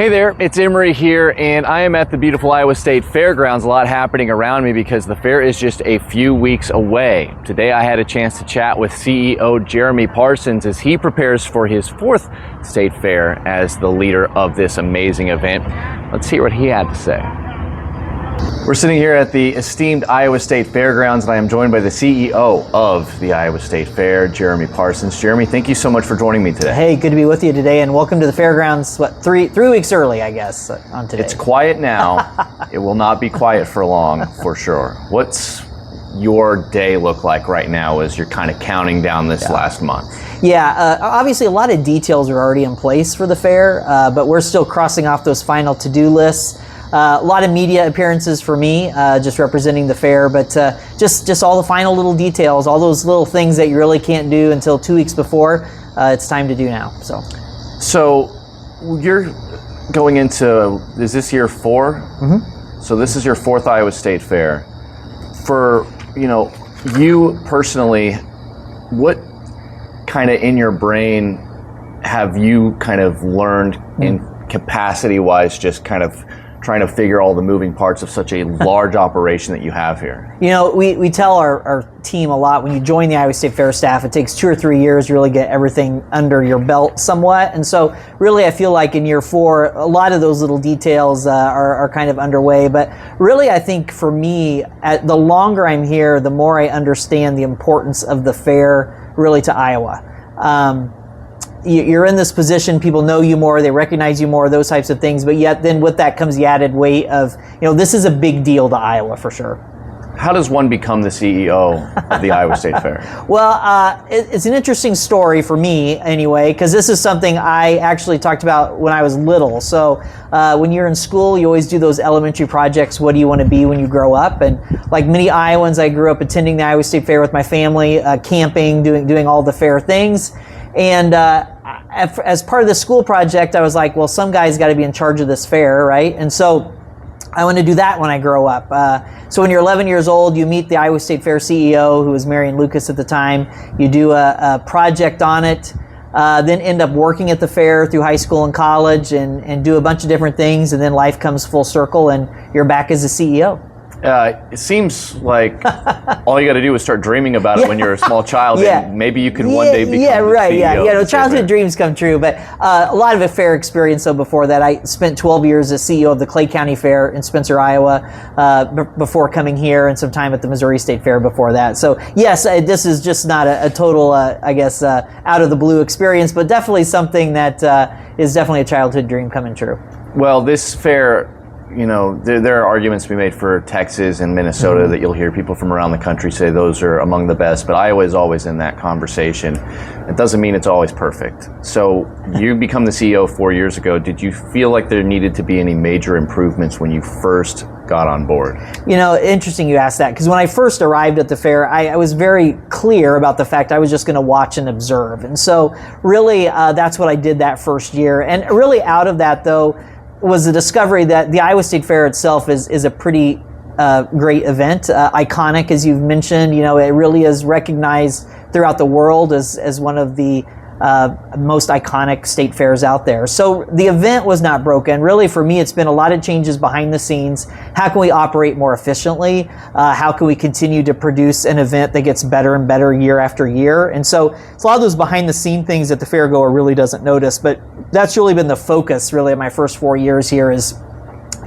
Hey there, it's Emery here, and I am at the beautiful Iowa State Fairgrounds. A lot happening around me because the fair is just a few weeks away. Today I had a chance to chat with CEO Jeremy Parsons as he prepares for his fourth state fair as the leader of this amazing event. Let's hear what he had to say. We're sitting here at the esteemed Iowa State Fairgrounds, and I am joined by the CEO of the Iowa State Fair, Jeremy Parsons. Jeremy, thank you so much for joining me today. Hey, good to be with you today, and welcome to the Fairgrounds, three weeks early, I guess, on today. It's quiet now. It will not be quiet for long, for sure. What's your day look like right now as you're kind of counting down this last month? Yeah, obviously a lot of details are already in place for the fair, but we're still crossing off those final to-do lists. A lot of media appearances for me, just representing the fair, but just all the final little details, all those little things that you really can't do until 2 weeks before, it's time to do now. So you're going into, is this year 4? Mm-hmm. So this is your fourth Iowa State Fair. For, you personally, what kind of in your brain have you kind of learned in capacity-wise, just kind of trying to figure all the moving parts of such a large operation that you have here? We tell our team a lot, when you join the Iowa State Fair staff, it takes 2 or 3 years to really get everything under your belt somewhat. And so really I feel like in year 4, a lot of those little details are kind of underway. But really I think for me, the longer I'm here, the more I understand the importance of the fair really to Iowa. You're in this position, people know you more, they recognize you more, those types of things, but yet then with that comes the added weight of, this is a big deal to Iowa for sure. How does one become the CEO of the Iowa State Fair? Well, it's an interesting story for me anyway, because this is something I actually talked about when I was little. So when you're in school, you always do those elementary projects, what do you want to be when you grow up? And like many Iowans, I grew up attending the Iowa State Fair with my family, camping, doing all the fair things. And as part of the school project, I was like, well, some guy's got to be in charge of this fair, right? And so I want to do that when I grow up. So when you're 11 years old, you meet the Iowa State Fair CEO, who was Marion Lucas at the time. You do a project on it, then end up working at the fair through high school and college and do a bunch of different things. And then life comes full circle and you're back as a CEO. It seems like all you got to do is start dreaming about it when you're a small child, and maybe you could one day become the CEO. Childhood dreams come true, but a lot of a fair experience. So before that, I spent 12 years as CEO of the Clay County Fair in Spencer, Iowa, before coming here, and some time at the Missouri State Fair before that. So yes, this is just not a total, out of the blue experience, but definitely something that is definitely a childhood dream coming true. Well, this fair, there are arguments to be made for Texas and Minnesota that you'll hear people from around the country say those are among the best, but Iowa is always in that conversation. It doesn't mean it's always perfect. So you become the CEO 4 years ago. Did you feel like there needed to be any major improvements when you first got on board? Interesting you asked that, because when I first arrived at the fair, I was very clear about the fact I was just going to watch and observe. And so really that's what I did that first year. And really out of that, though, was the discovery that the Iowa State Fair itself is a pretty great event, iconic, as you've mentioned. It really is recognized throughout the world as one of the most iconic state fairs out there. So the event was not broken. Really, for me, it's been a lot of changes behind the scenes. How can we operate more efficiently? How can we continue to produce an event that gets better and better year after year? And so it's a lot of those behind the scene things that the fairgoer really doesn't notice, but that's really been the focus really of my first 4 years here, is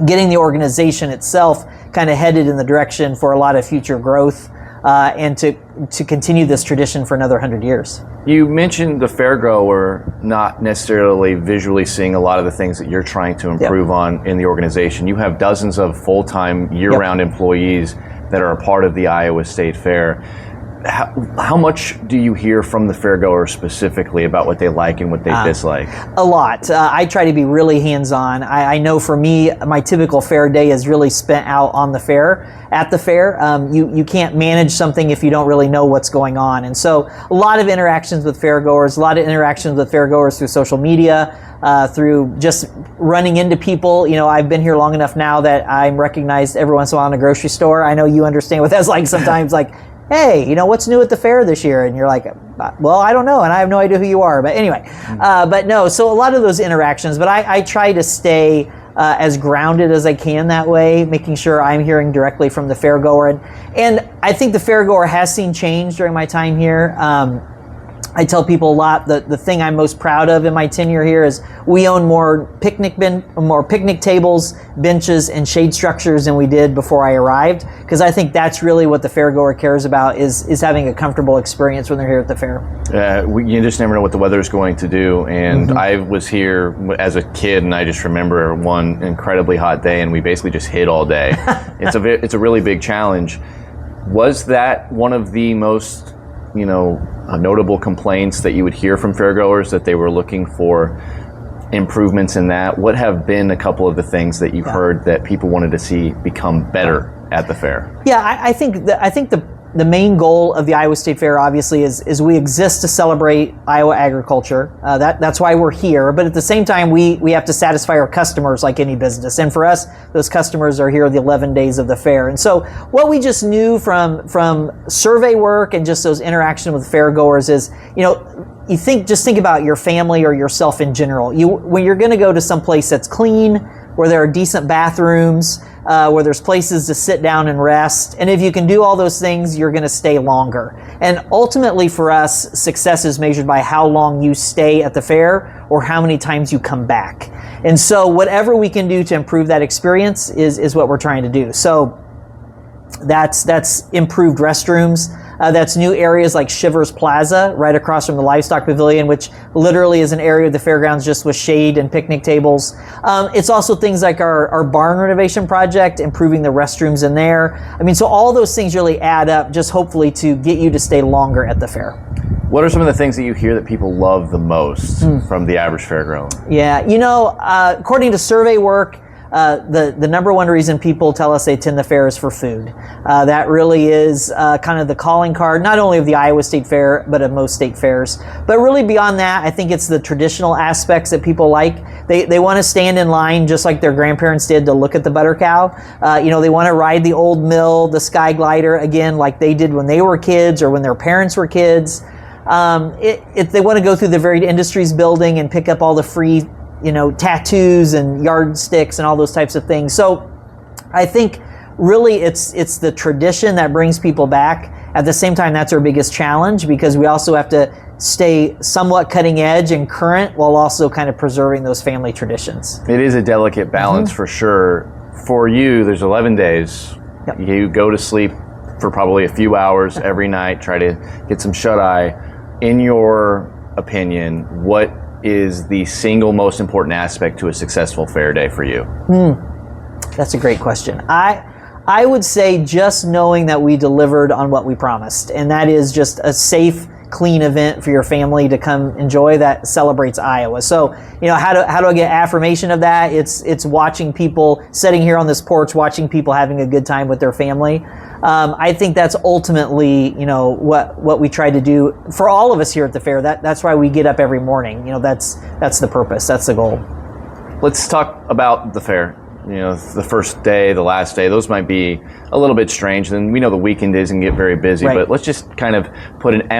getting the organization itself kind of headed in the direction for a lot of future growth and to continue this tradition for another 100 years. You mentioned the fairgoer not necessarily visually seeing a lot of the things that you're trying to improve on in the organization. You have dozens of full-time, year-round employees that are a part of the Iowa State Fair. How much do you hear from the fairgoers specifically about what they like and what they dislike? A lot. I try to be really hands-on. I know for me, my typical fair day is really spent out on the fair, at the fair. You can't manage something if you don't really know what's going on. And so a lot of interactions with fairgoers, a lot of interactions with fairgoers through social media, through just running into people. I've been here long enough now that I'm recognized every once in a while in a grocery store. I know you understand what that's like sometimes, like, hey, what's new at the fair this year? And you're like, well, I don't know, and I have no idea who you are. But anyway, but no, so a lot of those interactions, but I try to stay as grounded as I can that way, making sure I'm hearing directly from the fairgoer. And I think the fairgoer has seen change during my time here. I tell people a lot that the thing I'm most proud of in my tenure here is we own more picnic tables, benches, and shade structures than we did before I arrived, because I think that's really what the fairgoer cares about is having a comfortable experience when they're here at the fair. You just never know what the weather is going to do, and I was here as a kid, and I just remember one incredibly hot day, and we basically just hid all day. It's a really big challenge. Was that one of the most notable complaints that you would hear from fairgoers, that they were looking for improvements in that? What have been a couple of the things that you've heard that people wanted to see become better at the fair? Yeah, I think the main goal of the Iowa State Fair obviously is we exist to celebrate Iowa agriculture. That's why we're here. But at the same time, we have to satisfy our customers like any business. And for us, those customers are here the 11 days of the fair. And so what we just knew from survey work and just those interactions with fairgoers is, just think about your family or yourself in general. When you're going to go to some place that's clean, where there are decent bathrooms, where there's places to sit down and rest. And if you can do all those things, you're going to stay longer. And ultimately for us, success is measured by how long you stay at the fair or how many times you come back. And so whatever we can do to improve that experience is what we're trying to do. So that's improved restrooms. That's new areas like Shivers Plaza, right across from the Livestock Pavilion, which literally is an area of the fairgrounds just with shade and picnic tables. It's also things like our barn renovation project, improving the restrooms in there. So all those things really add up, just hopefully to get you to stay longer at the fair. What are some of the things that you hear that people love the most from the average fairground? Yeah, according to survey work, the number one reason people tell us they attend the fair is for food. That really is kind of the calling card, not only of the Iowa State Fair, but of most state fairs. But really beyond that, I think it's the traditional aspects that people like. They want to stand in line just like their grandparents did to look at the butter cow. They want to ride the old mill, the sky glider, again, like they did when they were kids or when their parents were kids. If they want to go through the Varied Industries building and pick up all the free tattoos and yardsticks and all those types of things. So I think really it's the tradition that brings people back. At the same time, that's our biggest challenge, because we also have to stay somewhat cutting edge and current while also kind of preserving those family traditions. It is a delicate balance for sure. For you, there's 11 days. Yep. You go to sleep for probably a few hours every night, try to get some shut-eye. In your opinion, what is the single most important aspect to a successful fair day for you? That's a great question. I would say just knowing that we delivered on what we promised, and that is just a safe, clean event for your family to come enjoy that celebrates Iowa. So, how do I get affirmation of that? It's watching people sitting here on this porch, watching people having a good time with their family. I think that's ultimately, what we try to do for all of us here at the fair. That's why we get up every morning. That's the purpose. That's the goal. Let's talk about the fair. The first day, the last day, those might be a little bit strange. Then we know the weekend days can get very busy, right. But let's just kind of put an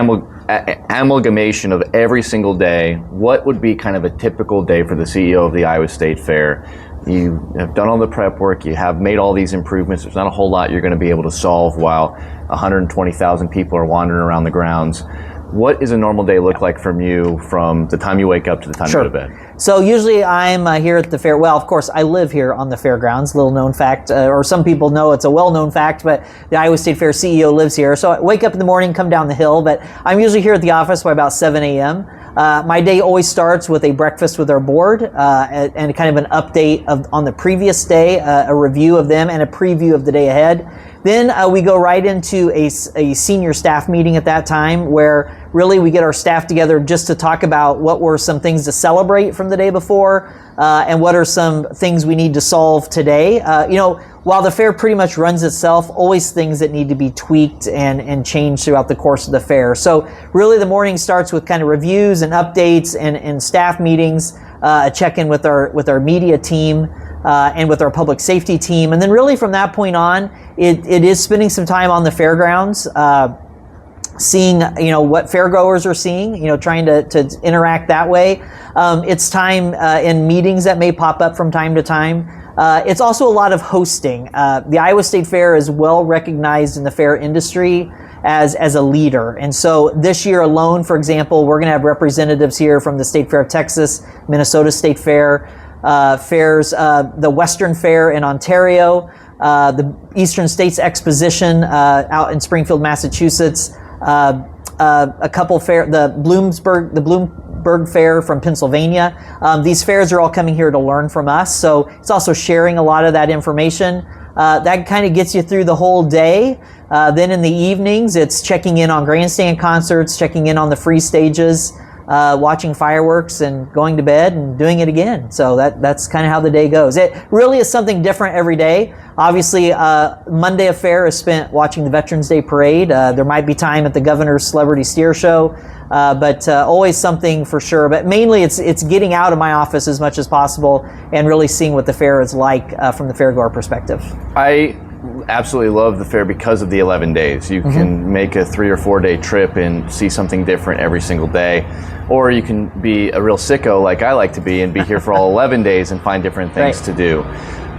amalgamation of every single day. What would be kind of a typical day for the CEO of the Iowa State Fair? You have done all the prep work, you have made all these improvements. There's not a whole lot you're going to be able to solve while 120,000 people are wandering around the grounds. What does a normal day look like from you from the time you wake up to the time you go to bed? So usually I'm here at the fair. Well, of course, I live here on the fairgrounds, little known fact, or some people know it's a well-known fact, but the Iowa State Fair CEO lives here. So I wake up in the morning, come down the hill, but I'm usually here at the office by about 7 a.m. My day always starts with a breakfast with our board and kind of an update on the previous day, a review of them, and a preview of the day ahead. Then we go right into a senior staff meeting at that time, where really we get our staff together just to talk about what were some things to celebrate from the day before, and what are some things we need to solve today. While the fair pretty much runs itself, always things that need to be tweaked and changed throughout the course of the fair. So really the morning starts with kind of reviews and updates and staff meetings, a check-in with our media team. and with our public safety team. And then really from that point on, it is spending some time on the fairgrounds, seeing what fairgoers are seeing, trying to interact that way. It's time in meetings that may pop up from time to time. It's also a lot of hosting. The Iowa State Fair is well recognized in the fair industry as a leader. And so this year alone, for example, we're going to have representatives here from the State Fair of Texas, Minnesota State Fair, fairs, the Western Fair in Ontario, the Eastern States Exposition out in Springfield, Massachusetts, a couple fair, the Bloomsburg Fair from Pennsylvania. These fairs are all coming here to learn from us. So it's also sharing a lot of that information. That kind of gets you through the whole day. Then in the evenings, it's checking in on grandstand concerts, checking in on the free stages, watching fireworks and going to bed and doing it again. So that's kind of how the day goes. It really is something different every day. Obviously, Monday of fair is spent watching the Veterans Day Parade. There might be time at the Governor's Celebrity Steer Show, but always something for sure. But mainly it's getting out of my office as much as possible and really seeing what the fair is like from the fairgoer perspective. I absolutely love the fair because of the 11 days. You can make a 3 or 4 day trip and see something different every single day. Or you can be a real sicko like I like to be and be here for all 11 days and find different things to do.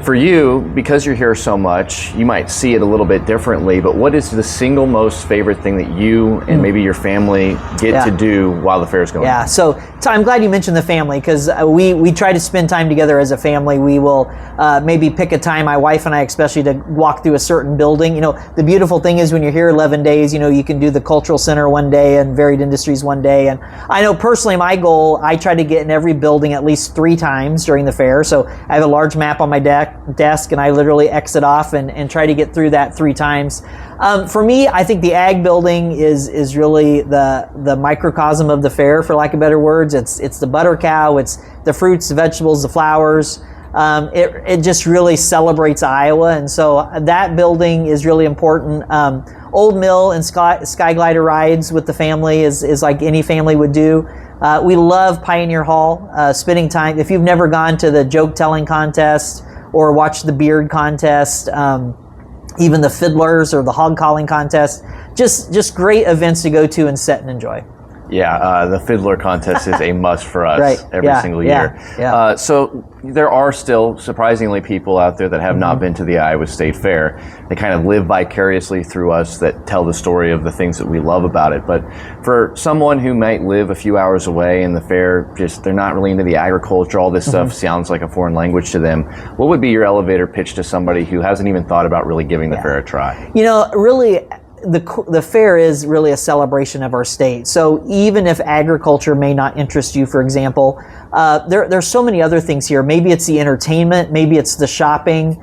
For you, because you're here so much, you might see it a little bit differently, but what is the single most favorite thing that you and maybe your family get to do while the fair is going on? Yeah, so I'm glad you mentioned the family, because we try to spend time together as a family. We will maybe pick a time, my wife and I especially, to walk through a certain building. The beautiful thing is when you're here 11 days, you can do the Cultural Center one day and Varied Industries one day. And I know personally my goal, I try to get in every building at least 3 times during the fair. So I have a large map on my desk and I literally exit off and try to get through that 3 times. For me, I think the ag building is really the microcosm of the fair, for lack of better words. It's the butter cow, it's the fruits, the vegetables, the flowers. It just really celebrates Iowa, and so that building is really important. Old Mill and Sky Glider rides with the family is like any family would do. We love Pioneer Hall, spending time. If you've never gone to the joke telling contest or watched the beard contest, even the fiddlers or the hog calling contest, just great events to go to and sit and enjoy. Yeah, the fiddler contest is a must for us every single year. Yeah. So there are still surprisingly people out there that have not been to the Iowa State Fair. They kind of live vicariously through us that tell the story of the things that we love about it. But for someone who might live a few hours away and the fair, they're not really into the agriculture, all this stuff sounds like a foreign language to them. What would be your elevator pitch to somebody who hasn't even thought about really giving the fair a try? Really, the fair is really a celebration of our state. So even if agriculture may not interest you, for example, there's so many other things here. Maybe it's the entertainment, maybe it's the shopping,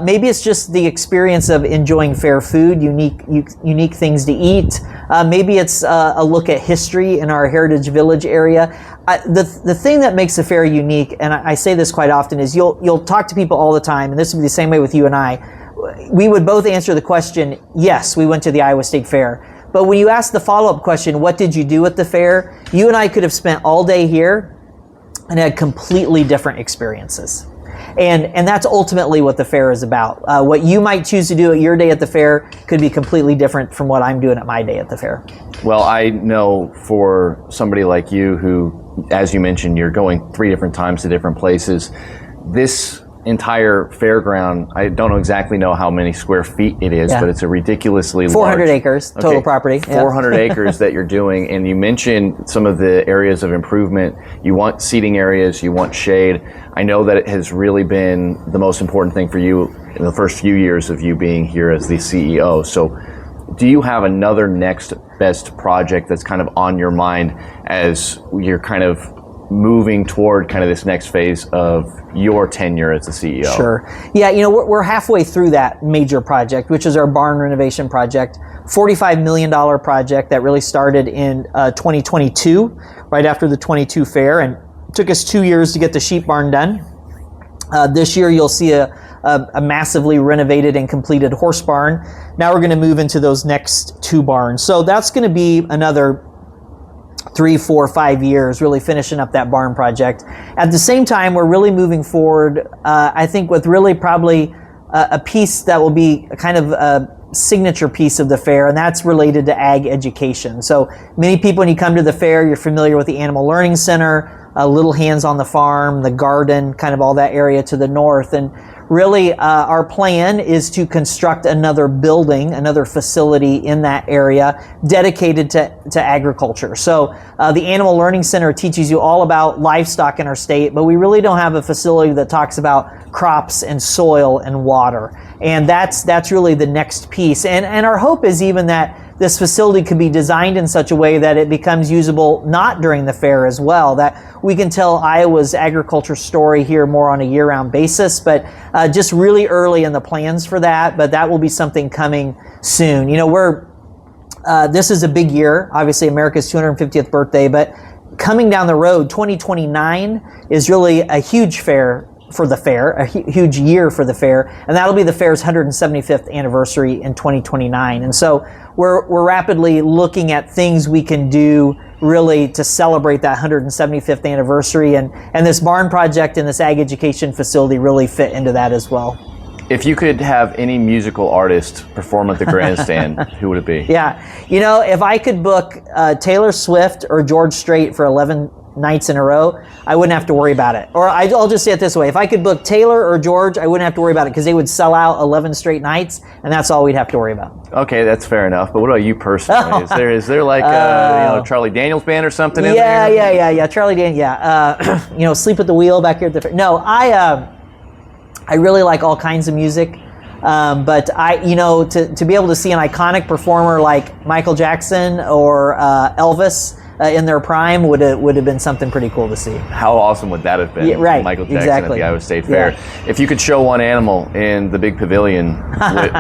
maybe it's just the experience of enjoying fair food, unique things to eat. Maybe it's a look at history in our Heritage Village area. The thing that makes the fair unique, and I say this quite often, is you'll talk to people all the time, and this will be the same way with you and I. We would both answer the question, yes, we went to the Iowa State Fair. But when you ask the follow-up question, what did you do at the fair? You and I could have spent all day here and had completely different experiences. And that's ultimately what the fair is about. What you might choose to do at your day at the fair could be completely different from what I'm doing at my day at the fair. Well, I know for somebody like you who, as you mentioned, you're going 3 different times to different places, this entire fairground, I don't exactly know how many square feet it is, but it's a ridiculously 400 large, acres total property. 400 acres that you're doing, and you mentioned some of the areas of improvement. You want seating areas, you want shade. I know that it has really been the most important thing for you in the first few years of you being here as the CEO. So do you have another next best project that's kind of on your mind as you're kind of moving toward kind of this next phase of your tenure as the CEO? Sure. Yeah, we're halfway through that major project, which is our barn renovation project. $45 million project that really started in 2022, right after the 22 fair, and took us 2 years to get the sheep barn done. This year you'll see a massively renovated and completed horse barn. Now we're going to move into those next 2 barns. So that's going to be another 3, 4, 5 years, really finishing up that barn project. At the same time, we're really moving forward, I think, with really probably a piece that will be kind of a signature piece of the fair, and that's related to ag education. So many people, when you come to the fair, you're familiar with the Animal Learning Center, Little Hands on the Farm, the garden, kind of all that area to the north. And really, our plan is to construct another building, another facility in that area dedicated to agriculture. So the Animal Learning Center teaches you all about livestock in our state, but we really don't have a facility that talks about crops and soil and water. And that's really the next piece. And our hope is even that this facility could be designed in such a way that it becomes usable not during the fair as well, that we can tell Iowa's agriculture story here more on a year-round basis, but just really early in the plans for that, but that will be something coming soon. You know, this is a big year, obviously America's 250th birthday, but coming down the road, 2029 is really a huge fair for the fair, a huge year for the fair, and that'll be the fair's 175th anniversary in 2029. And so we're rapidly looking at things we can do really to celebrate that 175th anniversary, and this barn project and this ag education facility really fit into that as well. If you could have any musical artist perform at the grandstand, who would it be? Yeah, you know, if I could book Taylor Swift or George Strait for 11 nights in a row, I wouldn't have to worry about it. Or I'll just say it this way: if I could book Taylor or George, I wouldn't have to worry about it because they would sell out 11 straight nights, and that's all we'd have to worry about. Okay, that's fair enough. But what about you personally? Is there like Charlie Daniels band or something in there? Yeah. Charlie Daniels. Yeah. Sleep at the Wheel back here at the fair. No, I really like all kinds of music. But to be able to see an iconic performer like Michael Jackson or Elvis in their prime would have been something pretty cool to see. How awesome would that have been? Yeah, right, Michael Jackson exactly. at the Iowa State Fair. Yeah. If you could show one animal in the big pavilion,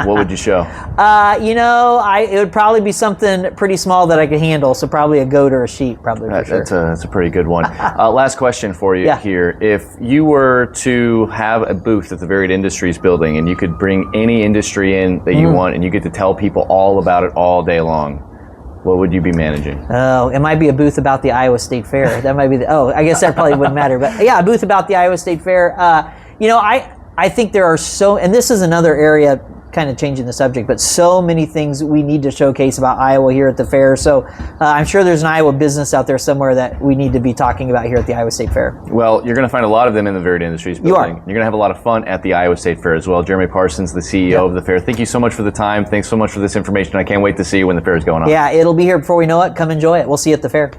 what would you show? It would probably be something pretty small that I could handle. So probably a goat or a sheep, probably for sure. That's a pretty good one. Last question for you here. If you were to have a booth at the Varied Industries building and you could bring any industry in that you want and you get to tell people all about it all day long, what would you be managing? Oh, it might be a booth about the Iowa State Fair. That might be I guess that probably wouldn't matter. But yeah, a booth about the Iowa State Fair. I think there are and this is another area, kind of changing the subject, but so many things we need to showcase about Iowa here at the fair. So I'm sure there's an Iowa business out there somewhere that we need to be talking about here at the Iowa State Fair. Well, you're going to find a lot of them in the Varied Industries building. You are. You're going to have a lot of fun at the Iowa State Fair as well. Jeremy Parsons, the CEO of the fair. Thank you so much for the time. Thanks so much for this information. I can't wait to see you when the fair is going on. Yeah, it'll be here before we know it. Come enjoy it. We'll see you at the fair.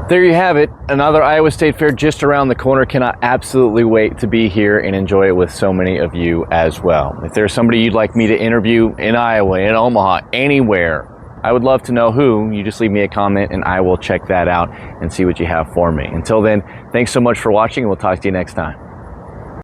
There you have it, another Iowa State Fair just around the corner. Cannot absolutely wait to be here and enjoy it with so many of you as well. If there's somebody you'd like me to interview in Iowa, in Omaha, anywhere, I would love to know who. You just leave me a comment and I will check that out and see what you have for me. Until then, thanks so much for watching and we'll talk to you next time.